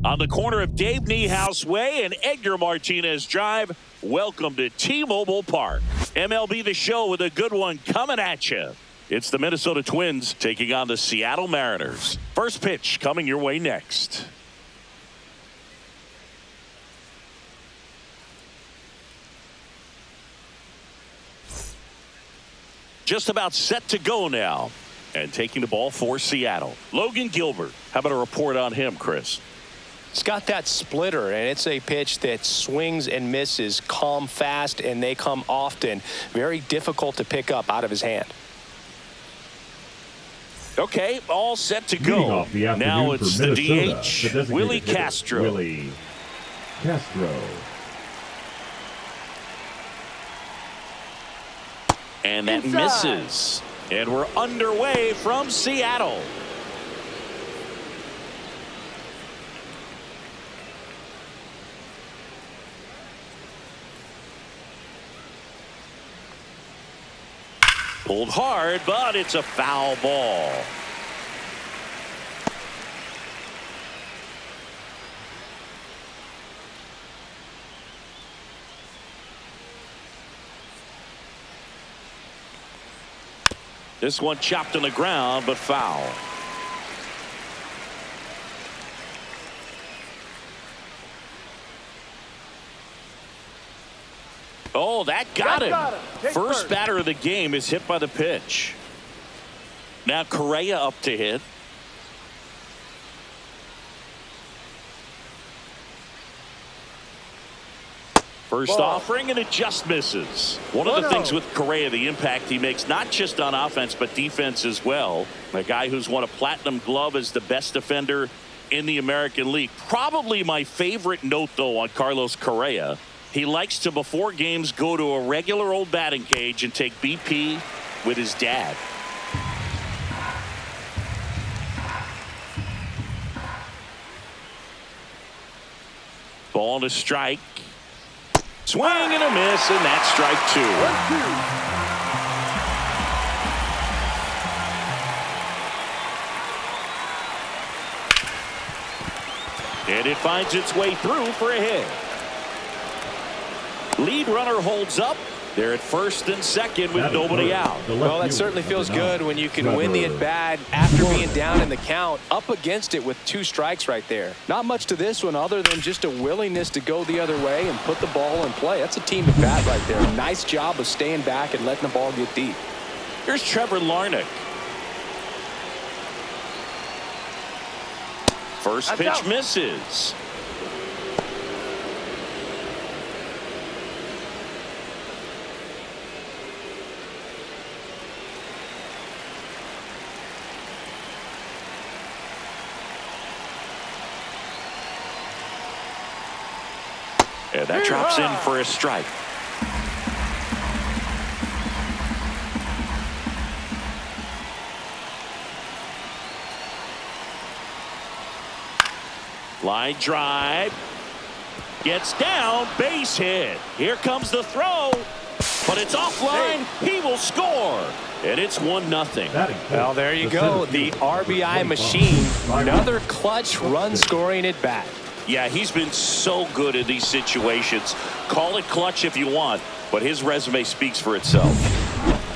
On the corner of Dave Niehaus Way and Edgar Martinez Drive, welcome to T-Mobile Park. MLB The Show with a good one coming at you. It's the Minnesota Twins taking on the Seattle Mariners. First pitch coming your way next. Just about set to go now. And taking the ball for Seattle, Logan Gilbert. How about a report on him, Chris? It's got that splitter, and it's a pitch that swings and misses, come fast, and they come often. Very difficult to pick up out of his hand. Okay, all set to go. Now it's the DH, Willie Castro. Willie Castro. And that misses. And we're underway from Seattle. Pulled hard, but it's a foul ball. This one chopped on the ground, but foul. Oh, that got him. First batter of the game is hit by the pitch. Now Correa up to hit. First offering, and it just misses. One of the things with Correa, the impact he makes, not just on offense, but defense as well. A guy who's won a platinum glove as the best defender in the American League. Probably my favorite note, though, on Carlos Correa. He likes to, before games, go to a regular old batting cage and take BP with his dad. Ball to strike. Swing and a miss, and that's strike two. And it finds its way through for a hit. Lead runner holds up. They're at first and second with nobody out. Well, that certainly feels good when you can win the at-bat after being down in the count, up against it with 2 strikes right there. Not much to this one other than just a willingness to go the other way and put the ball in play. That's a team at-bat right there. Nice job of staying back and letting the ball get deep. Here's Trevor Larnach. First pitch misses. And that drops in for a strike. Line drive. Gets down. Base hit. Here comes the throw. But it's offline. He will score. And it's 1-0. Well, there you go. The RBI machine. Another clutch run scoring at bat. Yeah, he's been so good in these situations. Call it clutch if you want, but his resume speaks for itself.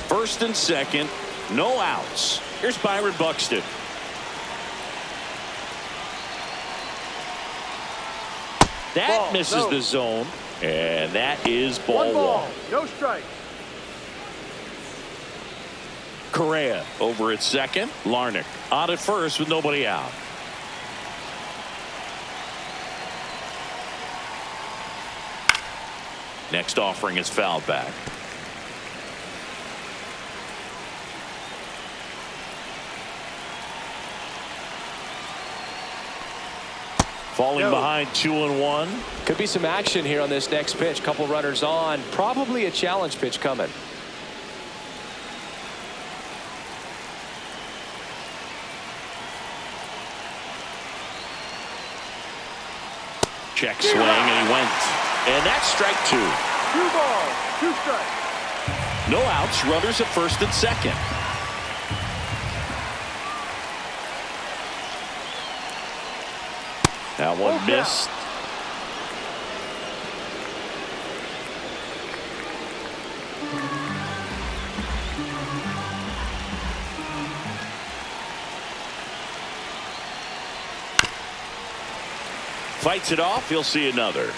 First and second, no outs. Here's Byron Buxton. That misses the zone, and that is ball one. No strike. Correa over at second. Larnach on at first with nobody out. Next offering is fouled back. Falling behind 2-1. Could be some action here on this next pitch. Couple runners on. Probably a challenge pitch coming. Check swing, and he went. And that's strike 2. 2 balls, 2 strikes. No outs, runners at first and second. That one missed. Fights it off. He'll see another.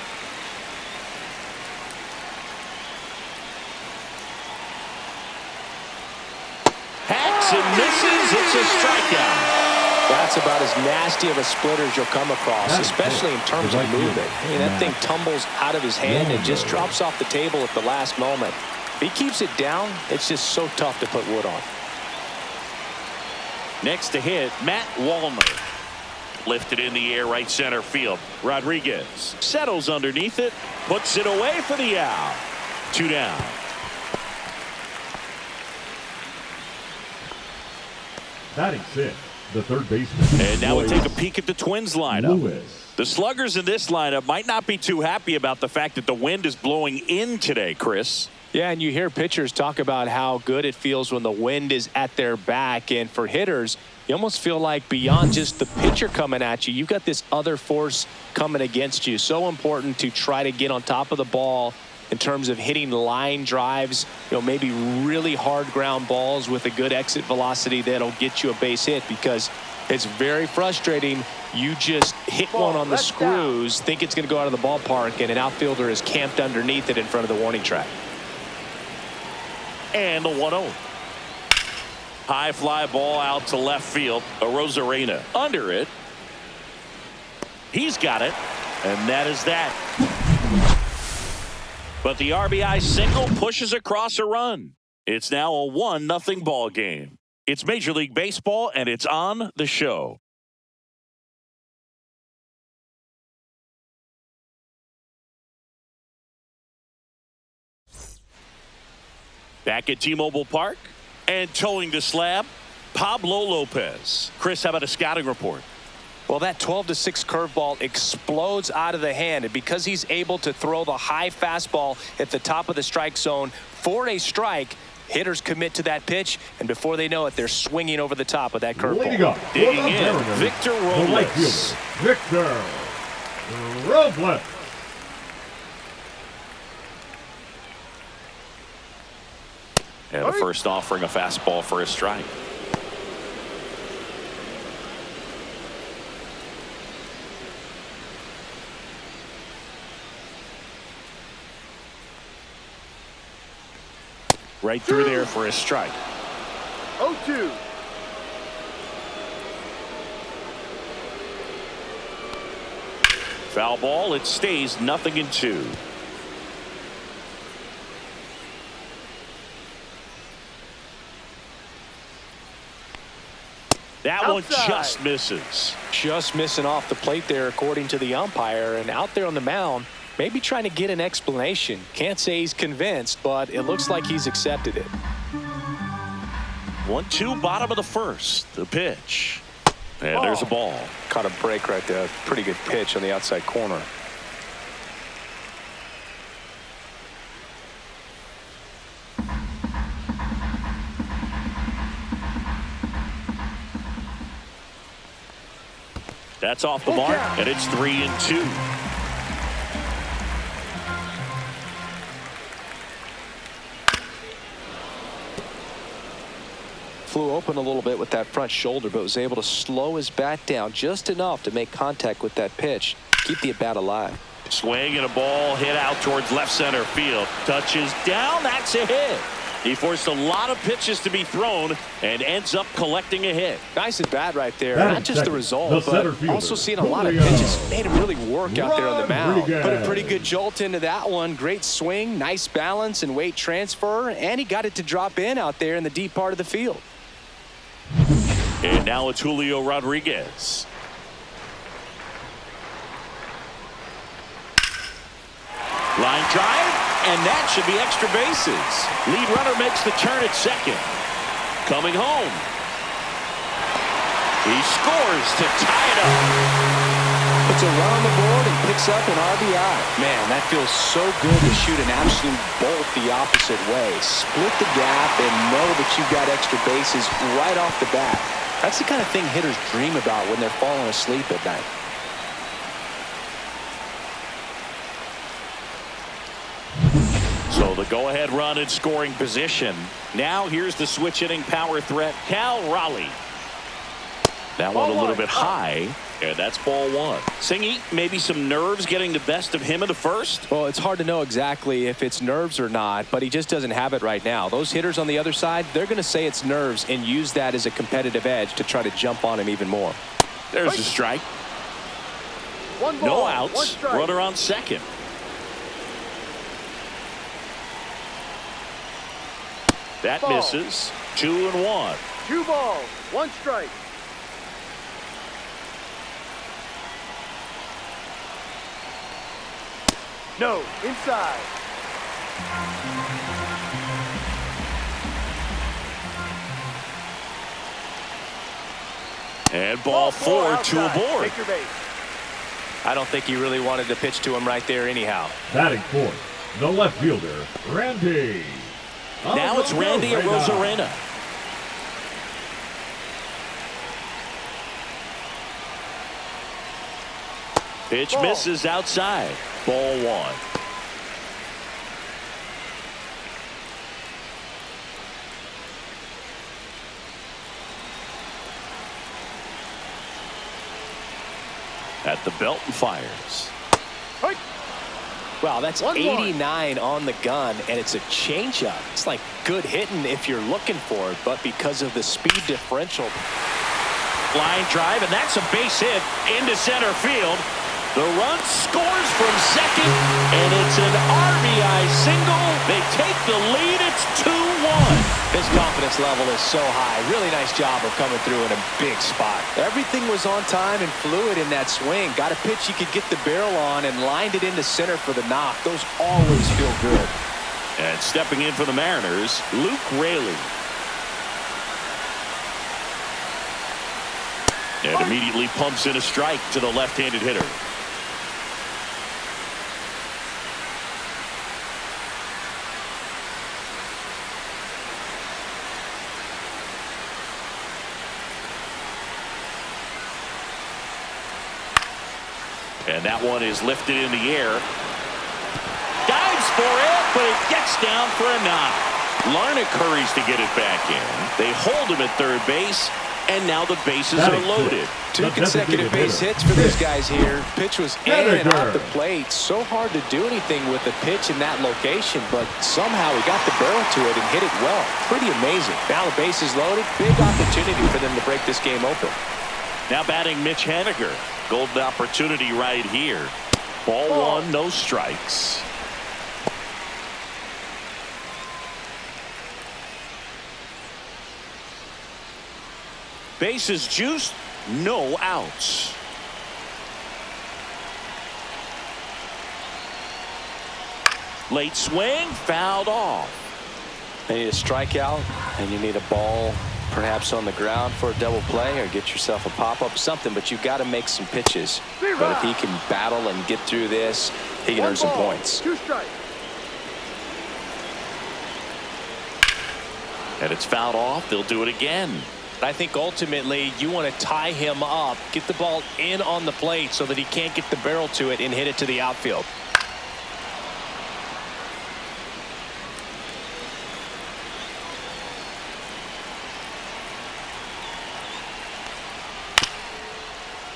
Hacks and misses. It's a strikeout. That's about as nasty of a splitter as you'll come across, especially in terms of movement. I mean, that thing tumbles out of his hand and just drops off the table at the last moment. If he keeps it down, it's just so tough to put wood on. Next to hit, Matt Wallner. Lifted in the air, right center field. Rodriguez settles underneath it, puts it away for the out. 2 down. Batting 6th, the third baseman. And now we take a peek at the Twins lineup. The sluggers in this lineup might not be too happy about the fact that the wind is blowing in today, Chris. Yeah, and you hear pitchers talk about how good it feels when the wind is at their back. And for hitters, you almost feel like beyond just the pitcher coming at you, you've got this other force coming against you. So important to try to get on top of the ball in terms of hitting line drives, maybe really hard ground balls with a good exit velocity that'll get you a base hit, because it's very frustrating. You just hit one on the screws, think it's going to go out of the ballpark, and an outfielder is camped underneath it in front of the warning track. And the 1-0. High fly ball out to left field. Arozarena under it. He's got it. And that is that. But the RBI single pushes across a run. It's now a 1-0 ball game. It's Major League Baseball, and it's on the show. Back at T-Mobile Park and towing the slab, Pablo Lopez. Chris, how about a scouting report? Well, that 12-6 curveball explodes out of the hand, and because he's able to throw the high fastball at the top of the strike zone for a strike, hitters commit to that pitch, and before they know it, they're swinging over the top of that curveball. Digging in, Victor Robles. Victor Robles. And the first offering, a fastball for a strike. Right through there for a strike. 0-2. Foul ball. It stays 0-2. That one just misses. Just missing off the plate there, according to the umpire. And out there on the mound, maybe trying to get an explanation. Can't say he's convinced, but it looks like he's accepted it. 1-2, bottom of the first. The pitch. And there's a ball. Caught a break right there. Pretty good pitch on the outside corner. That's off the mark, and it's 3-2. Flew open a little bit with that front shoulder, but was able to slow his bat down just enough to make contact with that pitch. Keep the at-bat alive. Swing and a ball hit out towards left center field. Touches down. That's a hit. He forced a lot of pitches to be thrown and ends up collecting a hit. Nice at bat right there. Not just the result, but also seeing a lot of pitches. Made him really work out there on the mound. Put a pretty good jolt into that one. Great swing, nice balance and weight transfer, and he got it to drop in out there in the deep part of the field. And now it's Julio Rodriguez. Line drive, and that should be extra bases. Lead runner makes the turn at second. Coming home. He scores to tie it up. Puts a run on the board and picks up an RBI. Man, that feels so good to shoot an absolute bolt the opposite way. Split the gap and know that you've got extra bases right off the bat. That's the kind of thing hitters dream about when they're falling asleep at night. So the go-ahead run in scoring position. Now here's the switch-hitting power threat, Cal Raleigh. That one a little bit high, and that's ball one. Singy, maybe some nerves getting the best of him in the first? Well, it's hard to know exactly if it's nerves or not, but he just doesn't have it right now. Those hitters on the other side, they're going to say it's nerves and use that as a competitive edge to try to jump on him even more. There's a strike. One ball, No one outs. strike. Runner on second. That Ball. misses. 2-1. 2 balls, 1 strike. No, inside. And ball 4 to outside. a board. Take your base. I don't think he really wanted to pitch to him right there anyhow. Batting fourth, the left fielder, Randy. Now it's Randy Arozarena. Pitch Ball. misses outside. Ball 1. At the belt and fires. Hey. Wow, that's 89 on the gun, and it's a changeup. It's like good hitting if you're looking for it, but because of the speed differential. Line drive, and that's a base hit into center field. The run scores from second, and it's an RBI single. They take the lead. It's 2-1. His confidence level is so high. Really nice job of coming through in a big spot. Everything was on time and fluid in that swing. Got a pitch you could get the barrel on and lined it into center for the knock. Those always feel good. And stepping in for the Mariners, Luke Raley. And immediately pumps in a strike to the left-handed hitter. And that one is lifted in the air. Dives for it, but it gets down for a knock. Larnach hurries to get it back in. They hold him at third base, and now the bases are loaded. Two consecutive base hits for these guys here. Pitch was in and off the plate. So hard to do anything with the pitch in that location, but somehow he got the barrel to it and hit it well. Pretty amazing. Now the base is loaded. Big opportunity for them to break this game open. Now batting Mitch Haniger. Golden opportunity right here. Ball 1, no strikes. Bases juiced, no outs. Late swing, fouled off. You need a strikeout, and you need a ball perhaps on the ground for a double play, or get yourself a pop-up, something, but you've got to make some pitches. But if he can battle and get through this, he can earn some points. 2 strikes. And it's fouled off. They'll do it again. I think ultimately you want to tie him up, get the ball in on the plate so that he can't get the barrel to it and hit it to the outfield.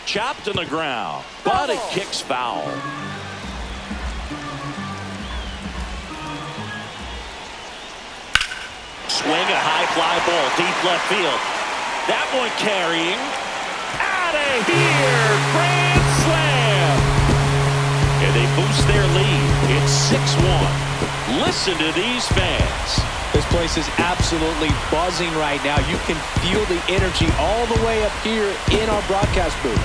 Chopped on the ground, but it kicks foul. Swing, a high fly ball, deep left field. That one carrying. Out of here! Grand slam! And they boost their lead. It's 6-1. Listen to these fans. This place is absolutely buzzing right now. You can feel the energy all the way up here in our broadcast booth.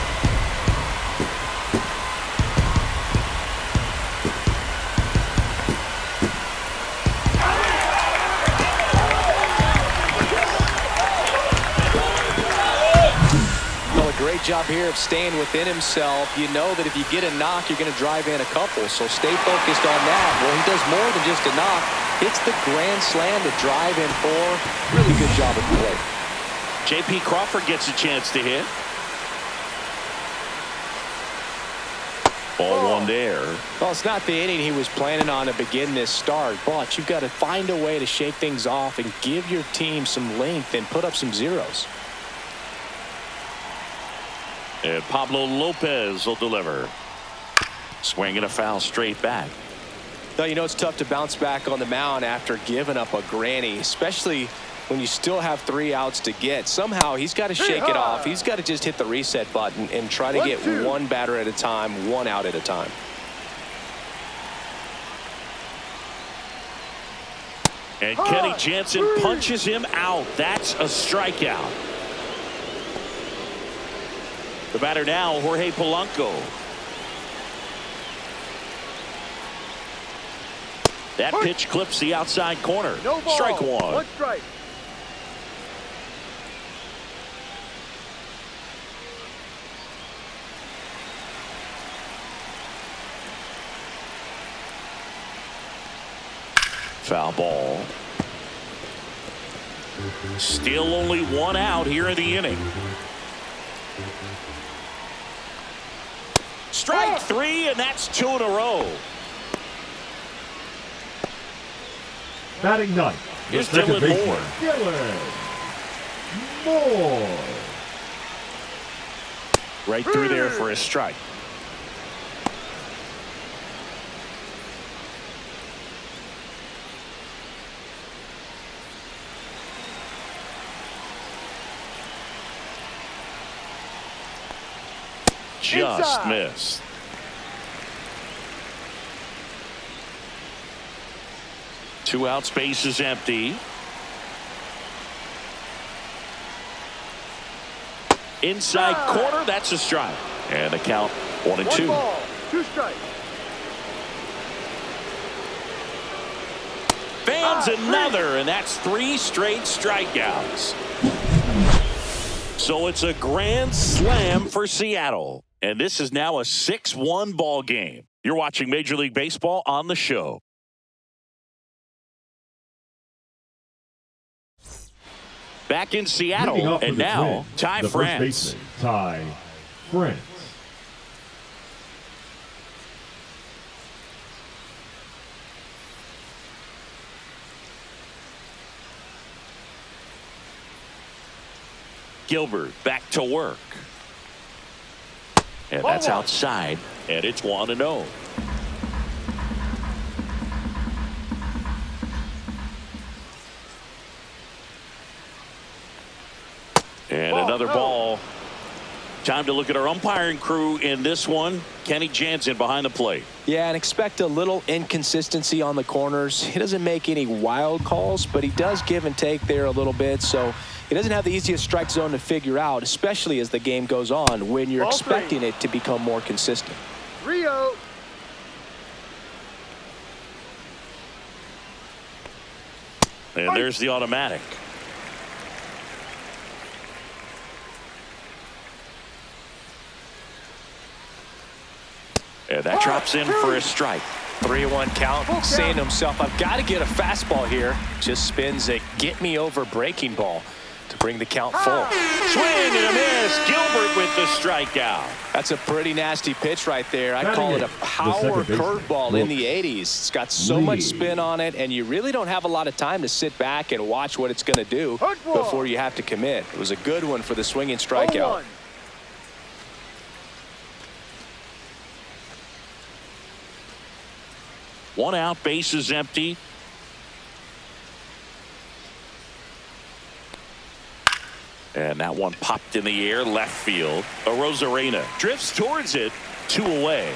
Great job here of staying within himself. You know that if you get a knock, you're going to drive in a couple. So stay focused on that. Well, he does more than just a knock. It's the grand slam to drive in for. Really good job at the plate. J.P. Crawford gets a chance to hit. Ball one there. Well, it's not the inning he was planning on to begin this start, but you've got to find a way to shake things off and give your team some length and put up some zeros. And Pablo Lopez will deliver. Swinging a foul straight back. Now, you know it's tough to bounce back on the mound after giving up a granny, especially when you still have 3 outs to get. Somehow he's got to shake it off. He's got to just hit the reset button and try to get 1 batter at a time, 1 out at a time. And Kenny Jansen punches him out. That's a strikeout. The batter now, Jorge Polanco. That pitch clips the outside corner. No ball. Strike 1. 1 strike. Foul ball. Still only 1 out here in the inning. Strike 3, and that's 2 in a row. Batting ninth. Here's Dylan Moore. Dylan Moore. Right through there for a strike. Just missed. Two outs, base is empty. Inside corner, that's a strike. And the count 1 and 2. 1 ball, 2 strikes. Fans another, and that's 3 straight strikeouts. So it's a grand slam for Seattle. And this is now a 6-1 ball game. You're watching Major League Baseball on the show. Back in Seattle, and now Ty France. Ty France. Gilbert back to work. And that's outside, and it's 1-0. And another ball. Time to look at our umpiring crew in this one. Kenny Jansen behind the plate. Yeah, and expect a little inconsistency on the corners. He doesn't make any wild calls, but he does give and take there a little bit. So he doesn't have the easiest strike zone to figure out, especially as the game goes on when you're expecting it to become more consistent. Rio. And there's the automatic. And that drops in for a strike. 3-1 count, saying to himself, I've got to get a fastball here. Just spins a get-me-over breaking ball to bring the count full. Swing and a miss. Gilbert with the strikeout. That's a pretty nasty pitch right there. I call it a power curveball in the 80s. It's got so much spin on it, and you really don't have a lot of time to sit back and watch what it's going to do before you have to commit. It was a good one for the swinging strikeout. 0-1. One out, base is empty. And that one popped in the air, left field. Arozarena drifts towards it, 2 away.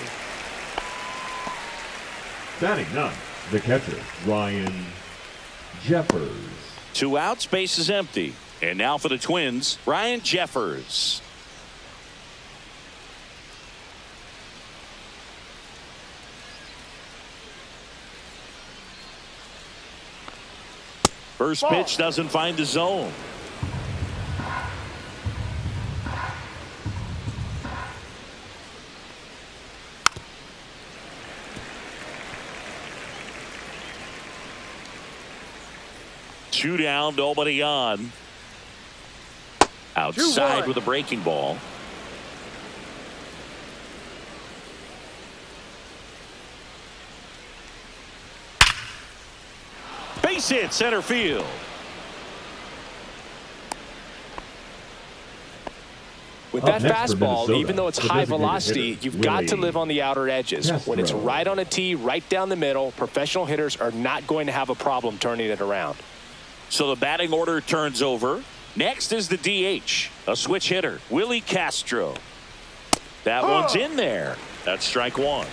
Batting ninth, the catcher, Ryan Jeffers. 2 outs, base is empty. And now for the Twins, Ryan Jeffers. First pitch doesn't find the zone. Two down, nobody on. Outside with a breaking ball. base hit center field. With that Up next for fastball, Minnesota, even though it's the high designated velocity, hitter, you've got to Willie live on the outer edges. When it's Castro. right on a tee, right down the middle, professional hitters are not going to have a problem turning it around. So the batting order turns over. Next is the DH, a switch hitter, Willie Castro. That one's in there. That's strike one.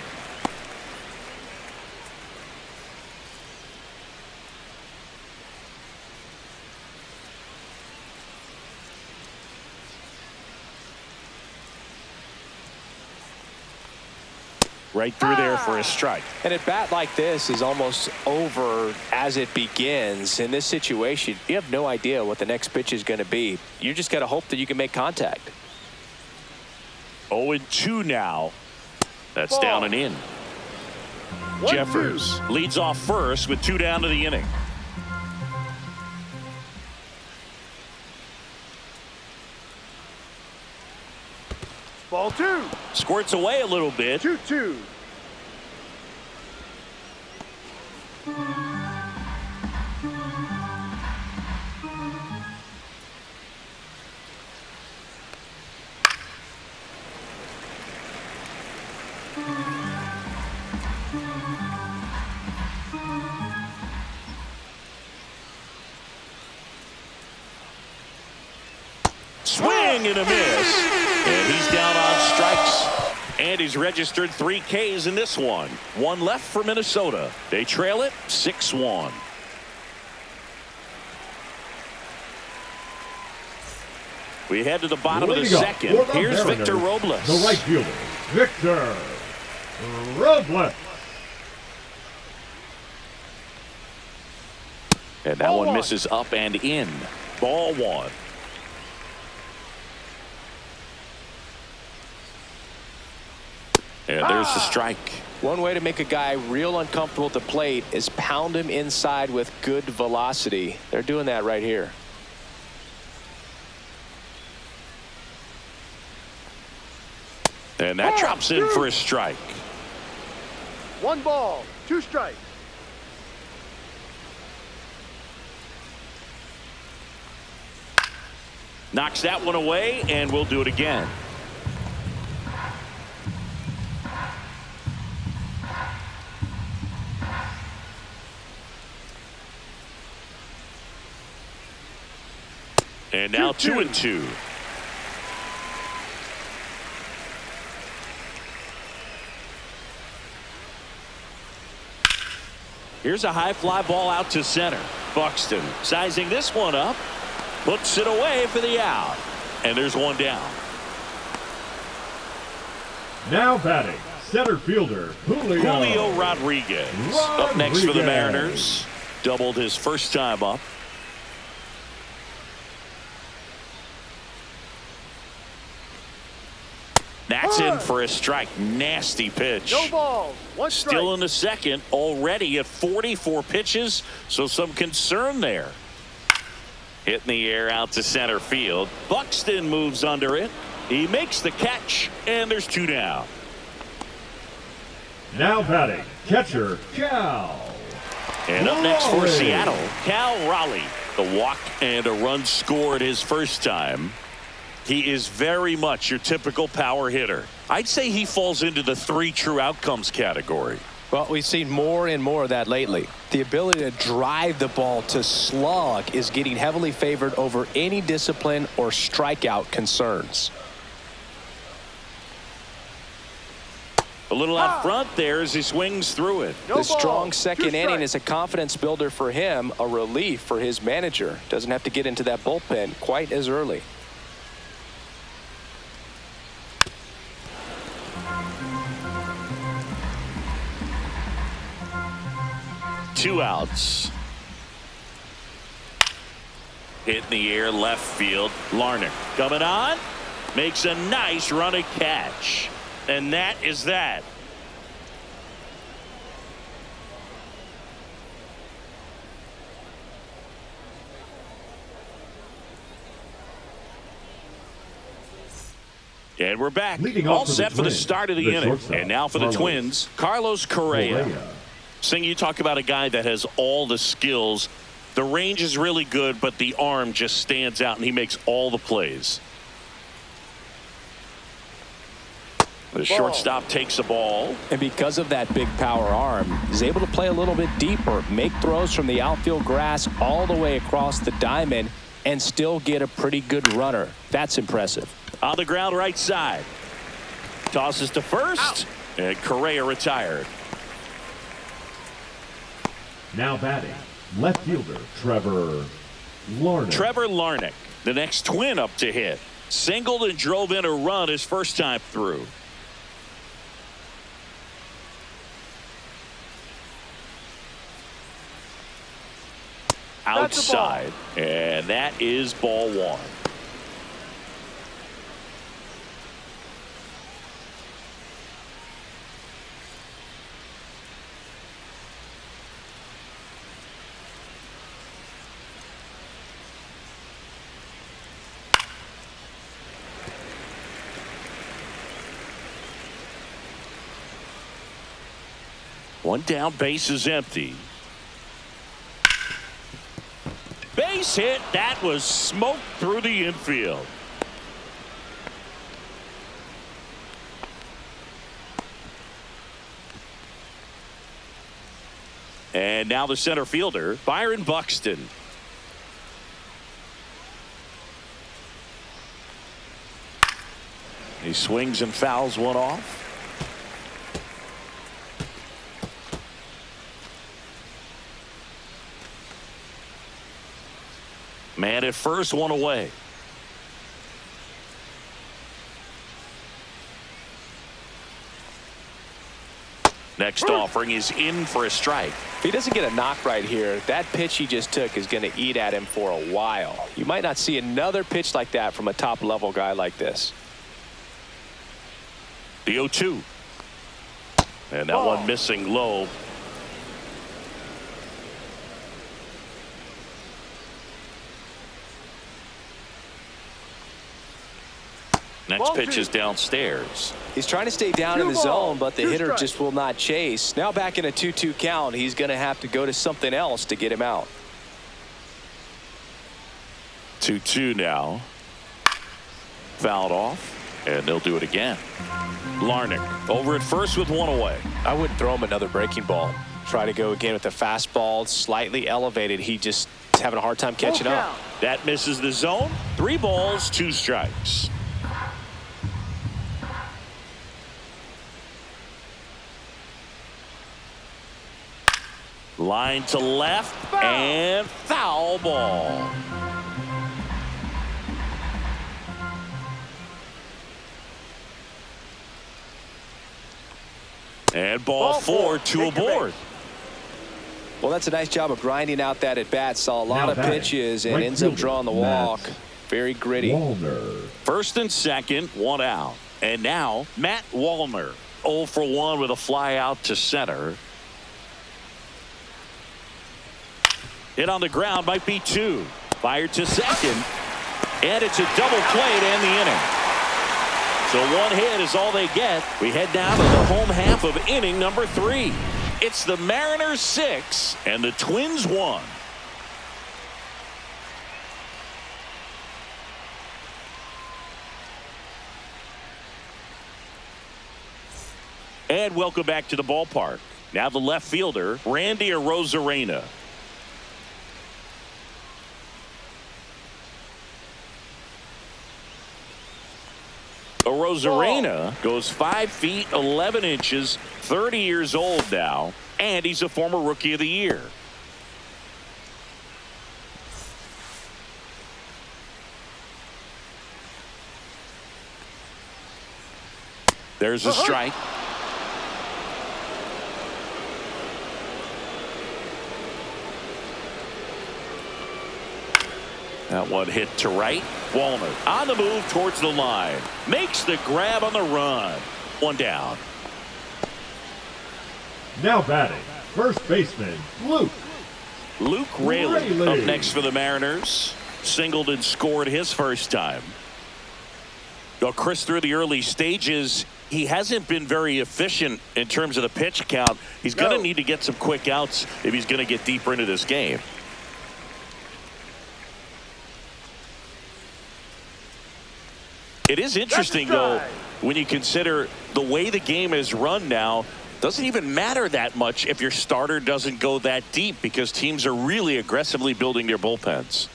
Right through there for a strike. And at bat like this is almost over as it begins. In this situation, you have no idea what the next pitch is going to be. You just got to hope that you can make contact. 0-2 now. That's Ball. down and in. 1-2. Jeffers leads off first with 2 down to the inning. Ball 2. Squirts away a little bit. 2-2. Swing and a miss. And he's down on strikes. And he's registered 3 Ks in this one. 1 left for Minnesota. They trail it 6-1. We head to the bottom of the Leading up second. for the Here's Mariners, Victor Robles. The right fielder, Victor Robles. And that Ball one one. misses up and in. Ball 1. And there's the strike. One way to make a guy real uncomfortable at the plate is pound him inside with good velocity. They're doing that right here. And that drops in for a strike. 1 ball, 2 strikes. Knocks that one away, and we'll do it again. And now 2-2. Here's a high fly ball out to center. Buxton sizing this one up. Puts it away for the out. And there's 1 down. Now batting, center fielder, Julio Rodriguez. Up next for the Mariners. Doubled his first time up. That's in for a strike. Nasty pitch. No balls, 1 strike. Still in the second, already at 44 pitches, so some concern there. Hitting the air out to center field. Buxton moves under it. He makes the catch, and there's 2 down. Now batting, catcher, Cal. And up next for Raleigh. Seattle, Cal Raleigh. The walk and a run scored his first time. He is very much your typical power hitter. I'd say he falls into the 3 true outcomes category. Well, we've seen more and more of that lately. The ability to drive the ball to slug is getting heavily favored over any discipline or strikeout concerns. A little out front there as he swings through it. No The ball, strong 2 second inning strikes. is a confidence builder for him, a relief for his manager. Doesn't have to get into that bullpen quite as early. Two outs. Hit in the air left field. Larnach coming on. Makes a nice running catch. And that is that. And we're back. Leading off All for the set for the Twins, start of the the inning. shortstop, And now for the Carlos Twins, Carlos Correa. Sing, you talk about a guy that has all the skills. The range is really good, but the arm just stands out, and he makes all the plays. The shortstop takes the ball. And because of that big power arm, he's able to play a little bit deeper, make throws from the outfield grass all the way across the diamond, and still get a pretty good runner. That's impressive. On the ground right side. Tosses to first. And Correa retired. Now batting, left fielder Trevor Larnach. Trevor Larnach, the next Twin up to hit. Singled and drove in a run his first time through. Outside, and that is ball one. One down, base is empty. Base hit. That was smoked through the infield. And now the center fielder, Byron Buxton. He swings and fouls one off. Man at first, one away. Next offering is in for a strike. If he doesn't get a knock right here, that pitch he just took is going to eat at him for a while. You might not see another pitch like that from a top level guy like this. The 0-2. And that one missing low. Next pitch is downstairs. He's trying to stay down in the zone, but the hitter just will not chase. Now back in a 2-2 count, he's going to have to go to something else to get him out. 2-2 now. Fouled off, and they'll do it again. Larnach over at first with one away. I wouldn't throw him another breaking ball. Try to go again with the fastball, slightly elevated. He just is having a hard time catching up. That misses the zone. 3 balls, 2 strikes. Line to left and foul ball. And ball 4, 2 aboard. Well, that's a nice job of grinding out that at bat. Saw a lot of pitches and right ends up fielder, drawing the walk. Very gritty. Wallner. First and second, 1 out. And now Matt Wallner 0 for 1 with a fly out to center. Hit on the ground, might be 2. Fired to second. And it's a double play to end the inning. So 1 hit is all they get. We head down to the home half of inning number 3. It's the Mariners 6 and the Twins 1. And welcome back to the ballpark. Now the left fielder, Randy Arozarena. Arozarena goes 5 feet 11 inches, 30 years old now, and he's a former Rookie of the Year. There's a strike. That one hit to right. Wallner on the move towards the line. Makes the grab on the run. 1 down. Now batting, first baseman Luke Raley up next for the Mariners. Singled and scored his first time. Though Chris, through the early stages, He hasn't been very efficient in terms of the pitch count. He's going to need to get some quick outs if he's going to get deeper into this game. It is interesting, though, when you consider the way the game is run now. Doesn't even matter that much if your starter doesn't go that deep, because teams are really aggressively building their bullpens.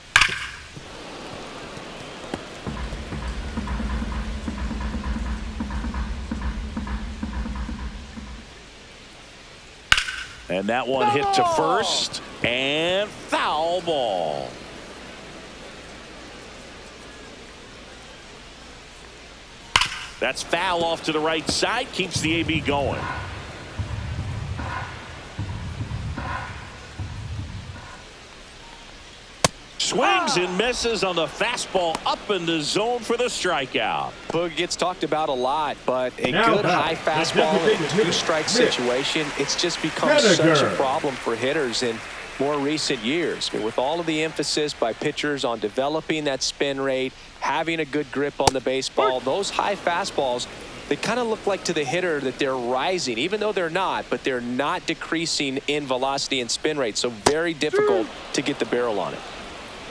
And that one hit to first, and foul ball. That's foul off to the right side, keeps the AB going. Swings and misses on the fastball up in the zone for the strikeout. Boog gets talked about a lot, but a good high fastball in a two-strike situation, it's just become such a problem for hitters in more recent years. I mean, with all of the emphasis by pitchers on developing that spin rate, having a good grip on the baseball, those high fastballs, they kind of look like to the hitter that they're rising, even though they're not, but they're not decreasing in velocity and spin rate. So very difficult to get the barrel on it.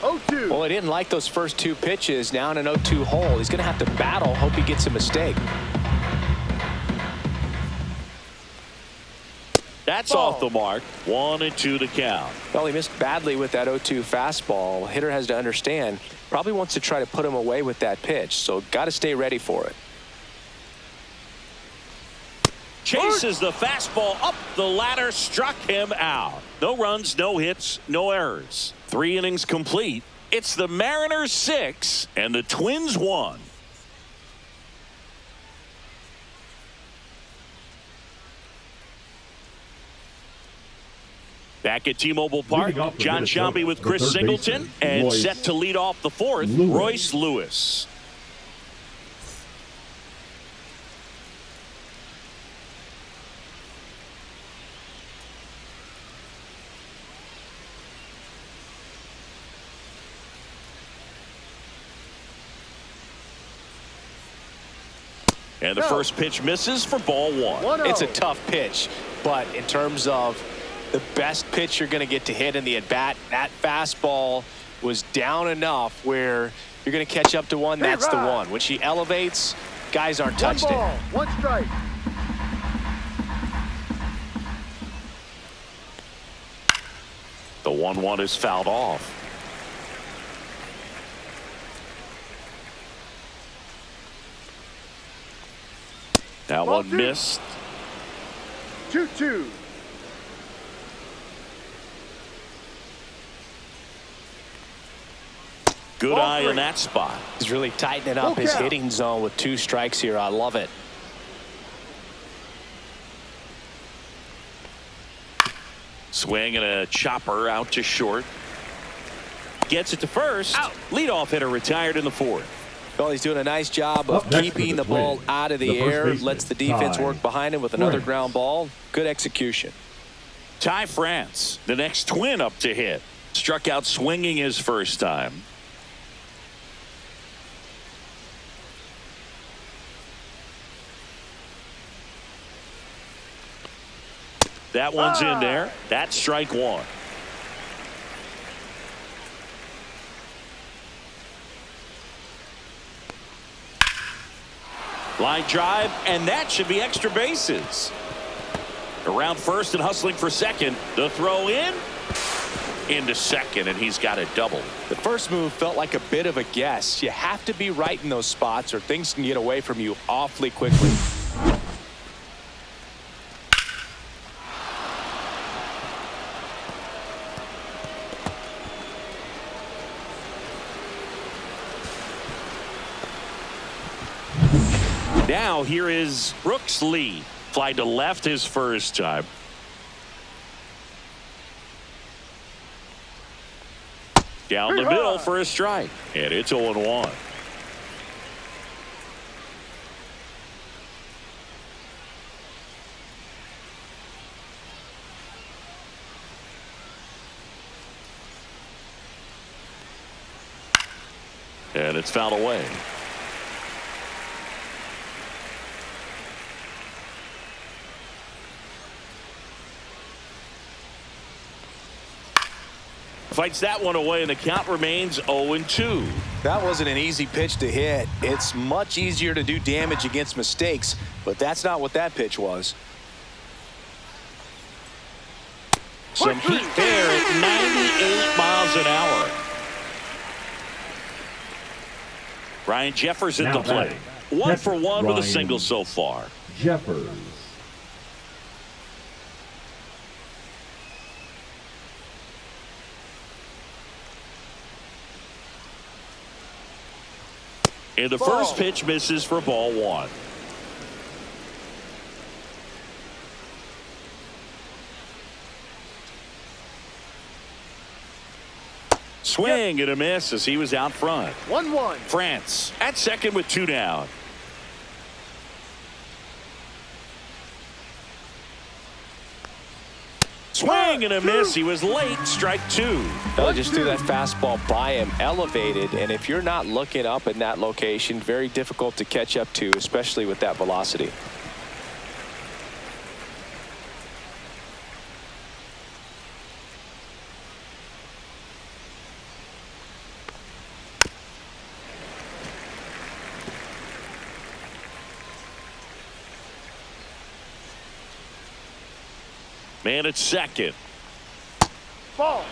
0-2. Well, he didn't like those first two pitches. Now in an 0-2 hole, he's going to have to battle. Hope he gets a mistake. That's off the mark. 1-2 to count. Well, he missed badly with that 0-2 fastball. Hitter has to understand, probably wants to try to put him away with that pitch, so got to stay ready for it. Chases the fastball up the ladder, struck him out. No runs, no hits, no errors. 3 innings complete. It's the Mariners 6 and the Twins 1. Back at T-Mobile Park, John Sciambi with Chris Singleton, and set to lead off the fourth, Royce Lewis. And the first pitch misses for ball 1. It's a tough pitch, but in terms of the best pitch you're going to get to hit in the at-bat, that fastball was down enough where you're going to catch up to one. That's the one. When she elevates, guys aren't touched it. 1 strike. The 1-1 is fouled off. That one missed. 2-2. Good eye in that spot. He's really tightening up his hitting zone with 2 strikes here. I love it. Swing and a chopper out to short. Gets it to first. Leadoff hitter retired in the 4th. Well, he's doing a nice job of keeping the ball out of the air. Lets the defense work behind him with another ground ball. Good execution. Ty France, the next Twin up to hit. Struck out swinging his first time. That one's in there. That's strike 1. Line drive, and that should be extra bases. Around first and hustling for second. The throw in. Into second, and he's got a double. The first move felt like a bit of a guess. You have to be right in those spots or things can get away from you awfully quickly. Now here is Brooks Lee. Fly to left his first time. Down the middle for a strike. And it's 0-1. And it's fouled away. Fights that one away, and the count remains 0-2. That wasn't an easy pitch to hit. It's much easier to do damage against mistakes, but that's not what that pitch was. Some heat there at 98 miles an hour. Ryan Jeffers at the plate. 1 for 1 with a single so far. Jeffers. And the first pitch misses for ball 1. Swing and a miss as he was out front. 1-1. France at second with 2 down. Swing and a miss. He was late. Strike 2. They just threw that fastball by him, elevated, and if you're not looking up in that location, very difficult to catch up to, especially with that velocity. Man at second. Ball.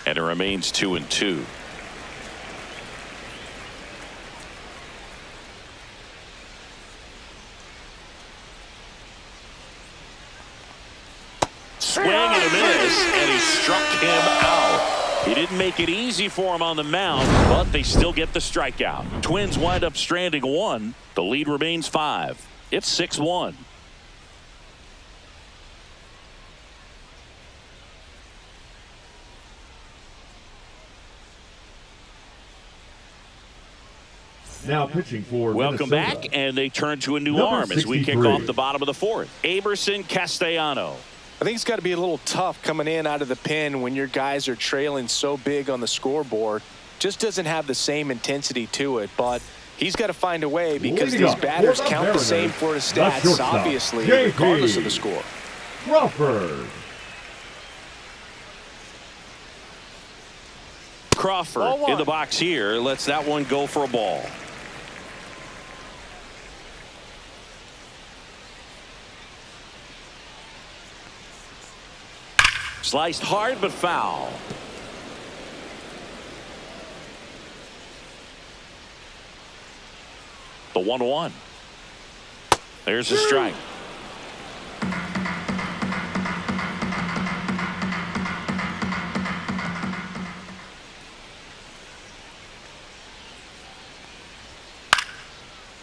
And it remains 2-2. Swing and a miss, and he struck him out. He didn't make it easy for him on the mound, but they still get the strikeout. Twins wind up stranding 1. The lead remains 5. It's 6-1. Now pitching for Welcome Minnesota. back, and they turn to a new Number arm as we kick 63. off the bottom of the 4th. Aberson Castellano. I think it's got to be a little tough coming in out of the pen when your guys are trailing so big on the scoreboard. Just doesn't have the same intensity to it, but he's got to find a way because Leading these up batters for the count the Mariners, same for the the stats, shortstop, obviously, JP. regardless of the score. Crawford. Crawford in the box here. Lets that one go for a ball. Sliced hard but foul. The 1-1. There's a strike.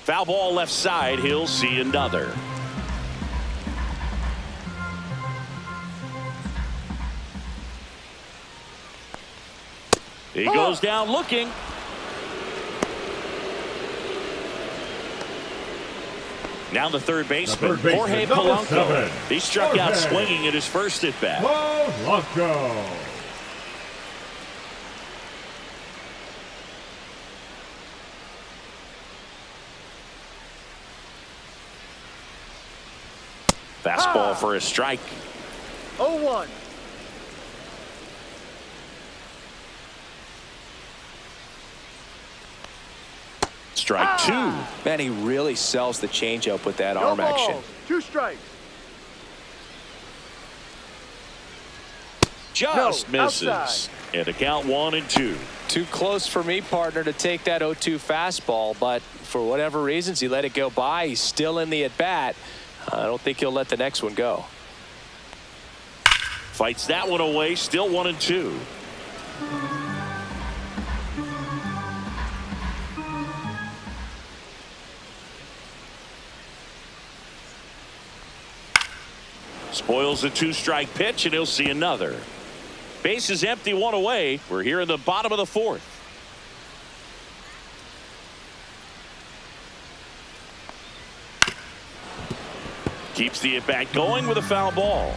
Foul ball left side. He'll see another. He goes down looking. Now the third baseman, Jorge Polanco. He struck out swinging at his first at bat. Polanco. Fastball for a strike. 0-1. Strike 2. Man, he really sells the changeup with that No arm balls. action. 2 strikes. Just No, misses. outside. And the count 1-2. Too close for me, partner, to take that 0-2 fastball, but for whatever reasons, he let it go by. He's still in the at-bat. I don't think he'll let the next one go. Fights that one away. Still 1-2. Spoils the 2-strike pitch, and he'll see another. Base is empty, 1 away. We're here in the bottom of the 4th. Keeps the at-bat going with a foul ball.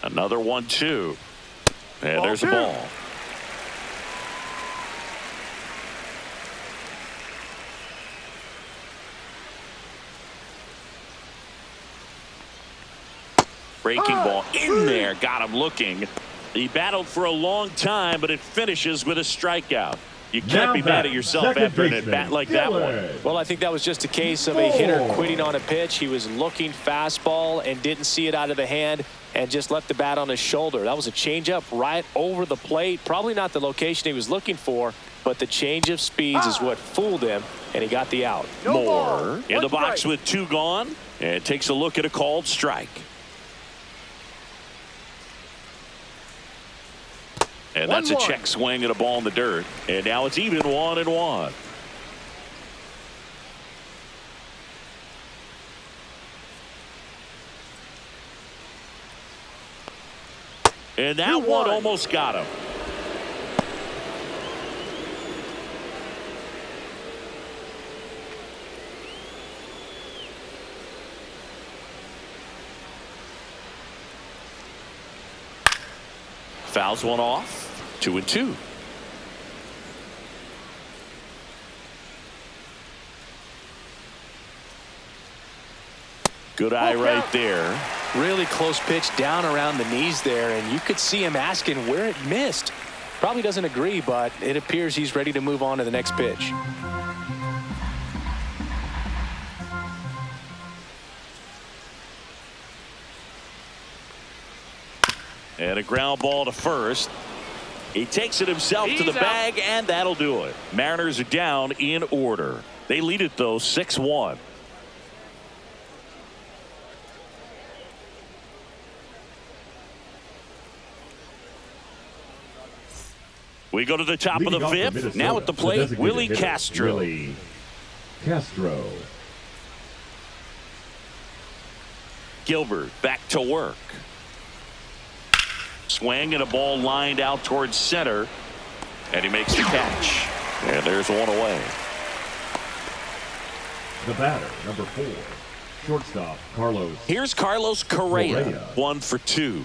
Another 1-2. And Ball there's a two. ball. Breaking ball in there. Got him looking. He battled for a long time, but it finishes with a strikeout. You can't Now be mad at yourself second after an baseman, at-bat like that one. Gillen. Well, I think that was just a case of a hitter Four. quitting on a pitch. He was looking fastball and didn't see it out of the hand and just left the bat on his shoulder. That was a changeup right over the plate. Probably not the location he was looking for, but the change of speeds is what fooled him, and he got the out. No Moore ball. in the One box strike. with 2 gone, and takes a look at a called strike. And that's a 1-1. check swing at a ball in the dirt. And now it's even 1-1. And that 2-1. one almost got him. Fouls one off. 2-2. Good eye right there. Really close pitch down around the knees there, and you could see him asking where it missed. Probably doesn't agree, but it appears he's ready to move on to the next pitch. And a ground ball to first. He takes it himself to the He's out. bag, and that'll do it. Mariners are down in order. They lead it, though, 6-1. We go to the top of Leading the off for fifth. Minnesota, Now at the plate, designated Willie hitter, Castro. Willie Castro. Gilbert back to work. Swing and a ball lined out towards center. And he makes the catch. And there's one away. The batter, number 4. Shortstop, Carlos. Here's Carlos Correa. Correa. 1 for 2.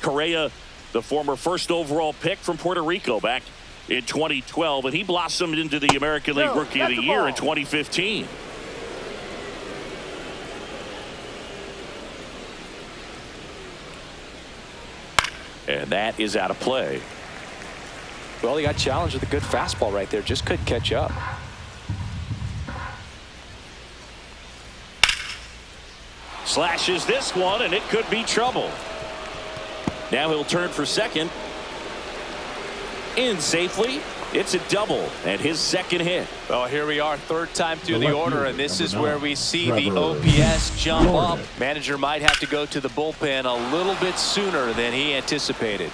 Correa, the former first overall pick from Puerto Rico back in 2012. And he blossomed into the American League No, Rookie of that's the the Year ball. in 2015. And that is out of play. Well, he got challenged with a good fastball right there. Just couldn't catch up. Slashes this one, and it could be trouble. Now he'll turn for second. In safely. It's a double and his second hit. Well, here we are, third time through The the left order, fielder, and this number is where 9, we see the Trevor OPS jump up. Jordan. Manager might have to go to the bullpen a little bit sooner than he anticipated.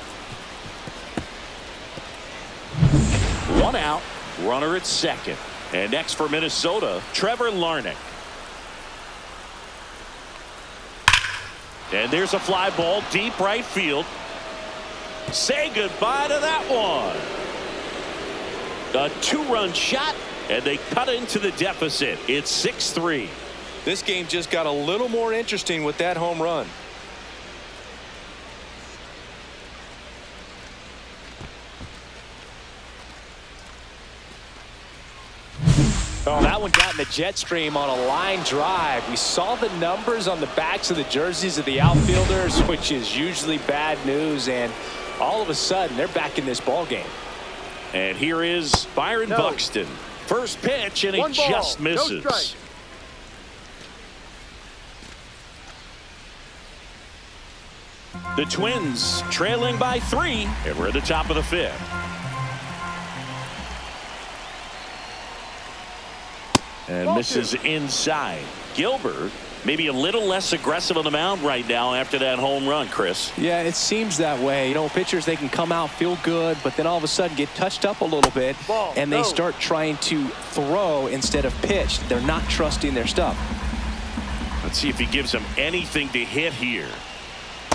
One out, runner at second. And next for Minnesota, Trevor Larnach. And there's a fly ball deep right field. Say goodbye to that one. A 2-run shot, and they cut into the deficit. It's 6-3. This game just got a little more interesting with that home run. Oh, that one got in the jet stream on a line drive. We saw the numbers on the backs of the jerseys of the outfielders, which is usually bad news, and all of a sudden they're back in this ball game. And here is Byron No. Buxton. First pitch, and he One ball, just no misses. strike. The Twins trailing by 3, and we're at the top of the 5th. And Ball misses inside. Gilbert maybe a little less aggressive on the mound right now after that home run, Chris. Yeah, it seems that way. You know, pitchers, they can come out, feel good, but then all of a sudden get touched up a little bit, Ball, and they no. start trying to throw instead of pitch. They're not trusting their stuff. Let's see if he gives him anything to hit here.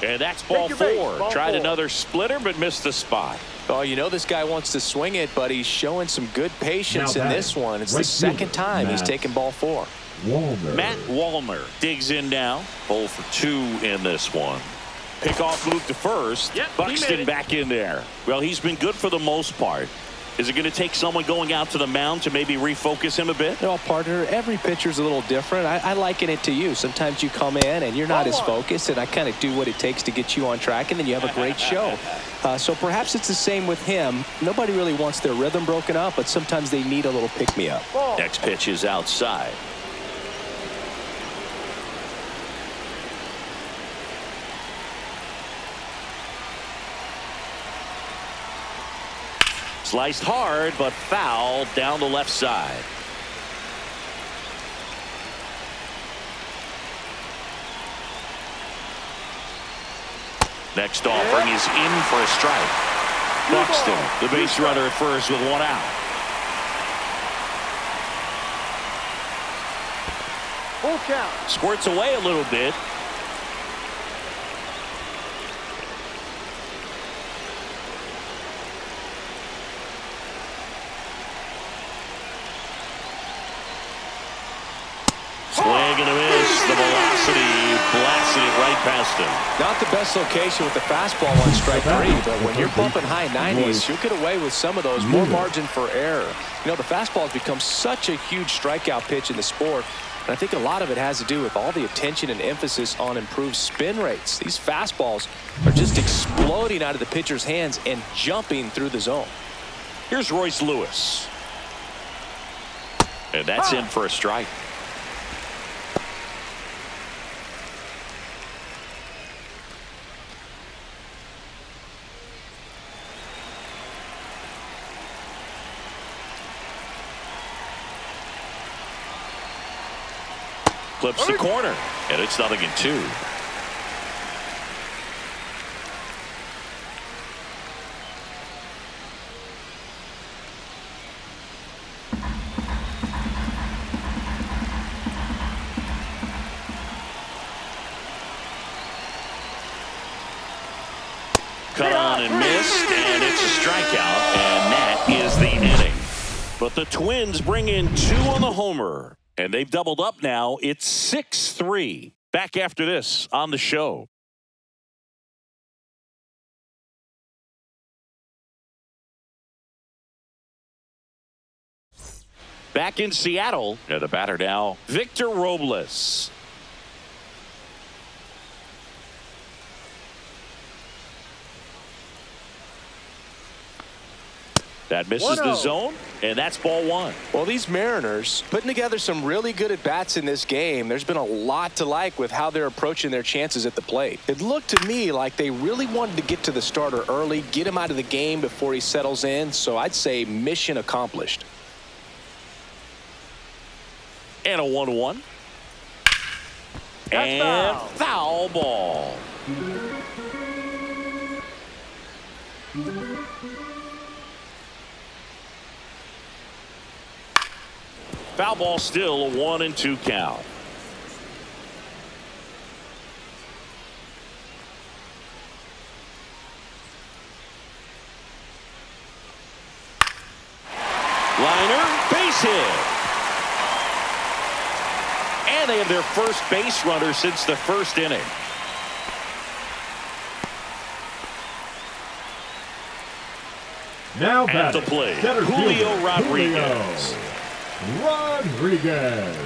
And that's ball Take your base, 4. ball Tried 4. another splitter, but missed the spot. Oh, you know this guy wants to swing it, but he's showing some good patience Now in batting, this one. It's right the second fielder, time he's Matt taken ball 4. Walner. Matt Wallner digs in now. 0 for 2 in this one. Pickoff move to first. Yep, he Buxton made it. back in there. Well, he's been good for the most part. Is it going to take someone going out to the mound to maybe refocus him a bit? No, partner, every pitcher's a little different. I liken it to you. Sometimes you come in and you're not as focused, and I kind of do what it takes to get you on track, and then you have a great show. So perhaps it's the same with him. Nobody really wants their rhythm broken up, but sometimes they need a little pick-me-up. Next pitch is outside. Sliced hard, but foul down the left side. Next offering is in for a strike. Buxton, the base runner at first with 1 out. Full count. Squirts away a little bit. Swing and a miss. The velocity blasted it right past him. Not the best location with the fastball on strike 3, but when you're bumping high 90s, you'll get away with some of those. More margin for error. You know, the fastball has become such a huge strikeout pitch in the sport, and I think a lot of it has to do with all the attention and emphasis on improved spin rates. These fastballs are just exploding out of the pitcher's hands and jumping through the zone. Here's Royce Lewis. And that's in for a strike. Clips the corner, and it's 0-2. Cut on and missed, and it's a strikeout, and that is the inning. But the Twins bring in 2 on the homer. And they've doubled up now. It's 6-3. Back after this on the show. Back in Seattle. And the batter now, Victor Robles. That misses the zone, and that's ball 1. Well, these Mariners putting together some really good at-bats in this game. There's been a lot to like with how they're approaching their chances at the plate. It looked to me like they really wanted to get to the starter early, get him out of the game before he settles in. So I'd say mission accomplished. And a 1-1. And foul ball. Foul ball still a 1-2 count. Liner, base hit. And they have their first base runner since the first inning. Now At batting, the plate, center Julio fielder, Rodriguez. Rodriguez.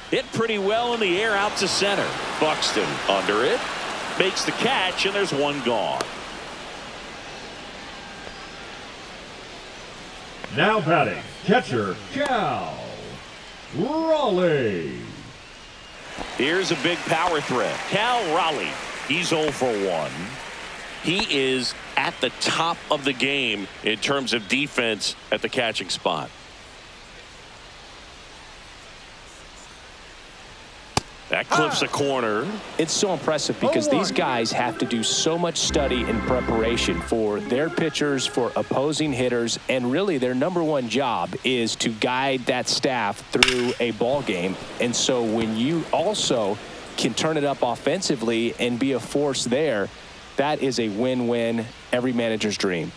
Hit pretty well in the air out to center. Buxton under it. Makes the catch, and there's one gone. Now batting, catcher Cal Raleigh. Here's a big power threat. Cal Raleigh. He's 0 for 1. He is at the top of the game in terms of defense at the catching spot. That clips a corner. It's so impressive because these guys have to do so much study and preparation for their pitchers, for opposing hitters, and really their number one job is to guide that staff through a ball game. And so when you also can turn it up offensively and be a force there, that is a win-win, every manager's dream.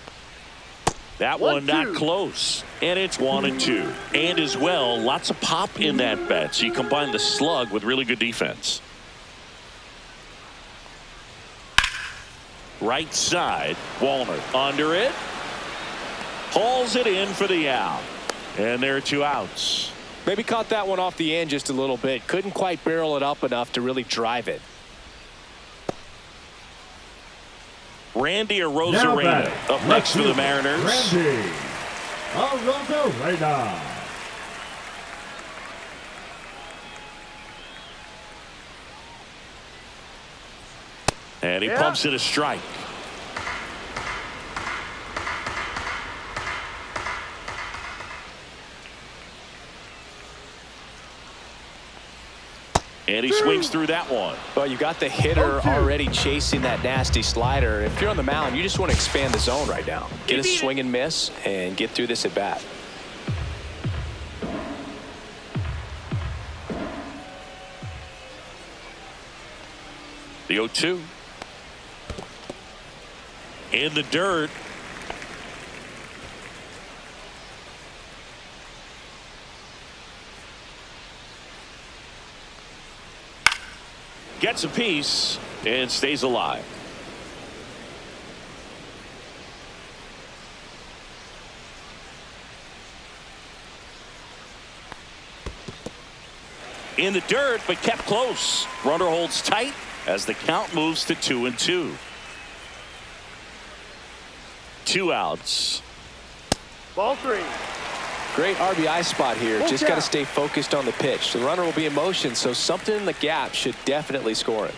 That one not close, and it's 1-2. And as well, lots of pop in that bat. So you combine the slug with really good defense. Right side, Walner under it. Hauls it in for the out. And there are 2 outs. Maybe caught that one off the end just a little bit. Couldn't quite barrel it up enough to really drive it. Randy Arozarena up next for the Mariners. Randy Arozarena. And he pumps it a strike. And he swings through that one. Well, you got the hitter already chasing that nasty slider. If you're on the mound, you just want to expand the zone right now. Get a swing and miss and get through this at bat. The 0-2. In the dirt. Gets a piece and stays alive. In the dirt, but kept close. Runner holds tight as the count moves to 2-2. 2 outs. Ball 3. Great RBI spot here. Just got to stay focused on the pitch. The runner will be in motion, so something in the gap should definitely score it.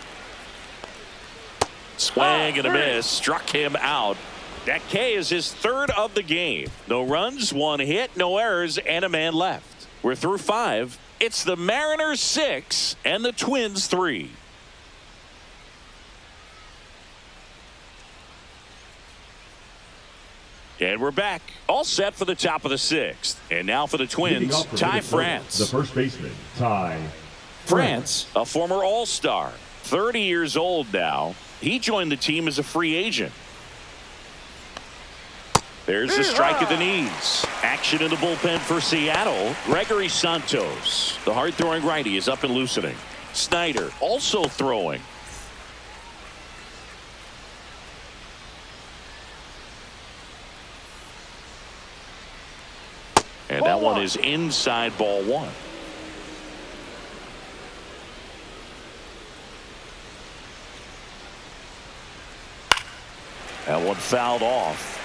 Swing and a miss. Struck him out. That K is his 3rd of the game. No runs, 1 hit, no errors, and a man left. We're through 5. It's the Mariners 6 and the Twins 3. And we're back. All set for the top of the 6th. And now for the Twins, Ty France. The first baseman, Ty France, a former All-Star, 30 years old now. He joined the team as a free agent. There's the strike at the knees. Action in the bullpen for Seattle. Gregory Santos, the hard-throwing righty, is up and loosening. Snyder also throwing. And that one is inside ball 1. That one fouled off.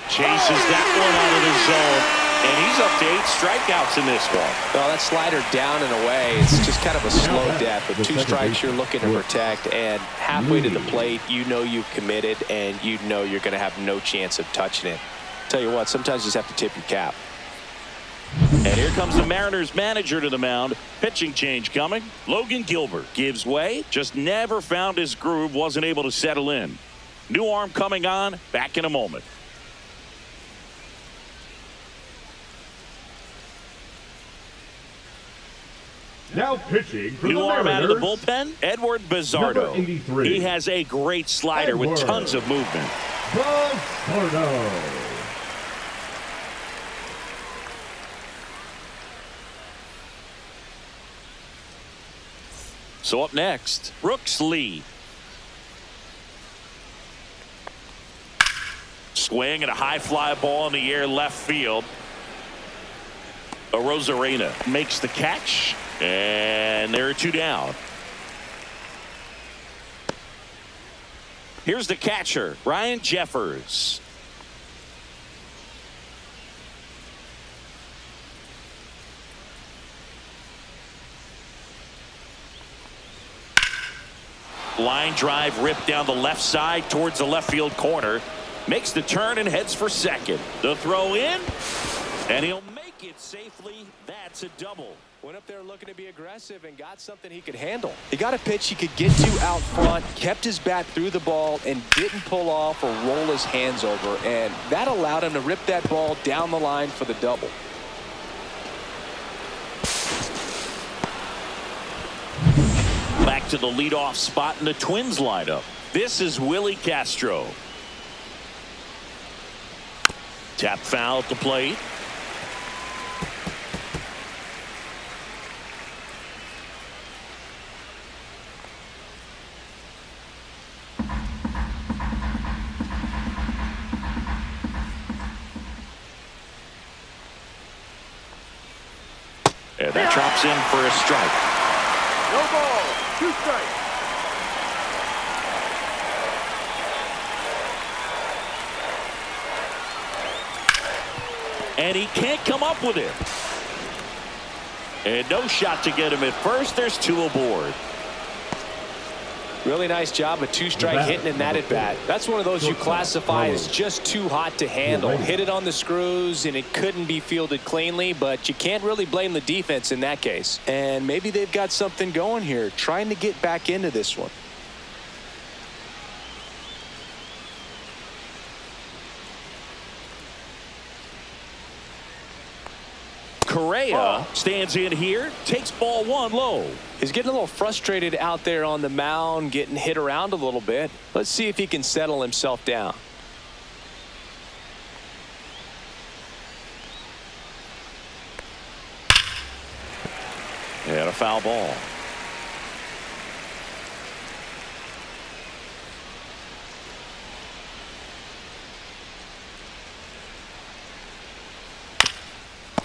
Chases that one out of the zone. And he's up to 8 strikeouts in this one. Well, that slider down and away, it's just kind of a slow death. With 2 strikes, you're looking to protect, and halfway to the plate, you know you've committed, and you know you're going to have no chance of touching it. Tell you what, sometimes you just have to tip your cap. And here comes the Mariners manager to the mound. Pitching change coming. Logan Gilbert gives way. Just never found his groove. Wasn't able to settle in. New arm coming on. Back in a moment. Now pitching for New the arm out of Mariners, the bullpen, Edward Bizardo. Number 83. He has a great slider with tons of movement. Bizardo. So up next, Brooks Lee. Swing and a high fly ball in the air left field. Arozarena makes the catch. And there are 2 down. Here's the catcher, Ryan Jeffers. Line drive ripped down the left side towards the left field corner. Makes the turn and heads for second. The throw in, and he'll make it safely. That's a double. Went up there looking to be aggressive and got something he could handle. He got a pitch he could get to out front, kept his bat through the ball, and didn't pull off or roll his hands over. And that allowed him to rip that ball down the line for the double. Back to the leadoff spot in the Twins lineup. This is Willie Castro. Tap foul at the plate. And that drops in for a strike. No ball. 2 strikes. And he can't come up with it. And no shot to get him at first. There's 2 aboard. Really nice job of 2-strike hitting in that at bat. That's one of those you classify as just too hot to handle. Hit it on the screws and it couldn't be fielded cleanly, but you can't really blame the defense in that case. And maybe they've got something going here, trying to get back into this one. Correa stands in here, takes ball 1 low. He's getting a little frustrated out there on the mound, getting hit around a little bit. Let's see if he can settle himself down. And a foul ball.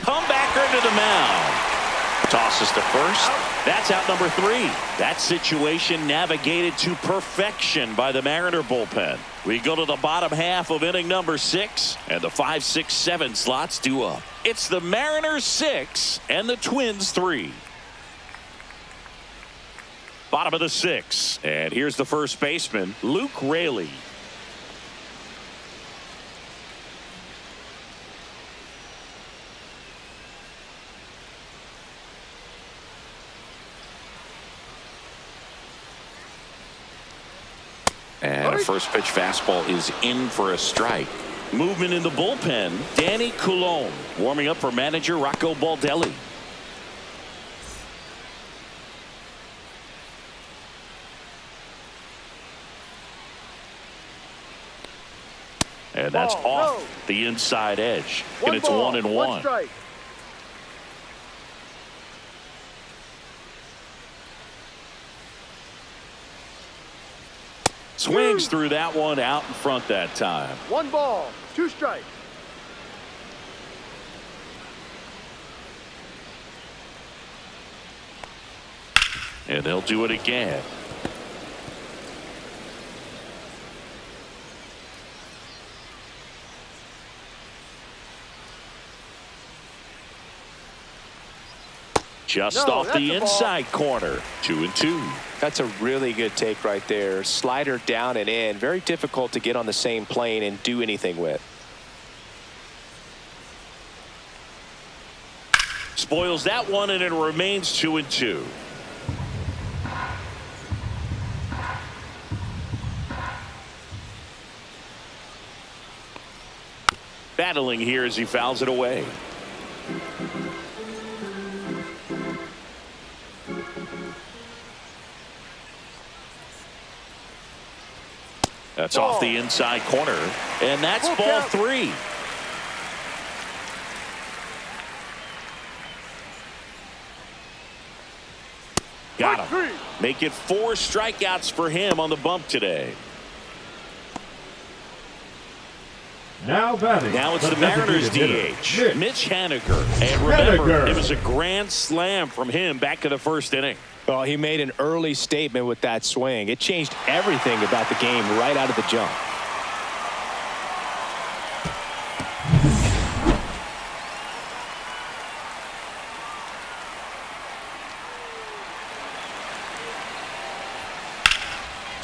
Comebacker to the mound. Tosses to first. That's out number 3. That situation navigated to perfection by the Mariner bullpen. We go to the bottom half of inning number 6, and the 5, 6, 7 slots due up. It's the Mariners 6 and the Twins 3. Bottom of the 6, and here's the first baseman, Luke Raley. And a first pitch fastball is in for a strike. Movement in the bullpen. Danny Coulombe warming up for manager Rocco Baldelli. And that's off the inside edge. And it's 1-1. 1 strike. Swings through that one out in front that time. 1 ball. 2 strikes. And they'll do it again. Just off the inside corner. 2-2. That's a really good take right there. Slider down and in. Very difficult to get on the same plane and do anything with. Spoils that one, and it remains 2-2. Battling here as he fouls it away. That's off the inside corner, and that's ball 3. Got him. Make it 4 strikeouts for him on the bump today. Now batting. Now it's the Mariners DH, Mitch Haniger. And remember, it was a grand slam from him back to the first inning. Well, he made an early statement with that swing. It changed everything about the game right out of the jump.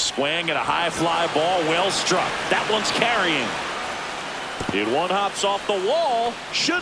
Swing and a high fly ball, well struck. That one's carrying. It one hops off the wall. Should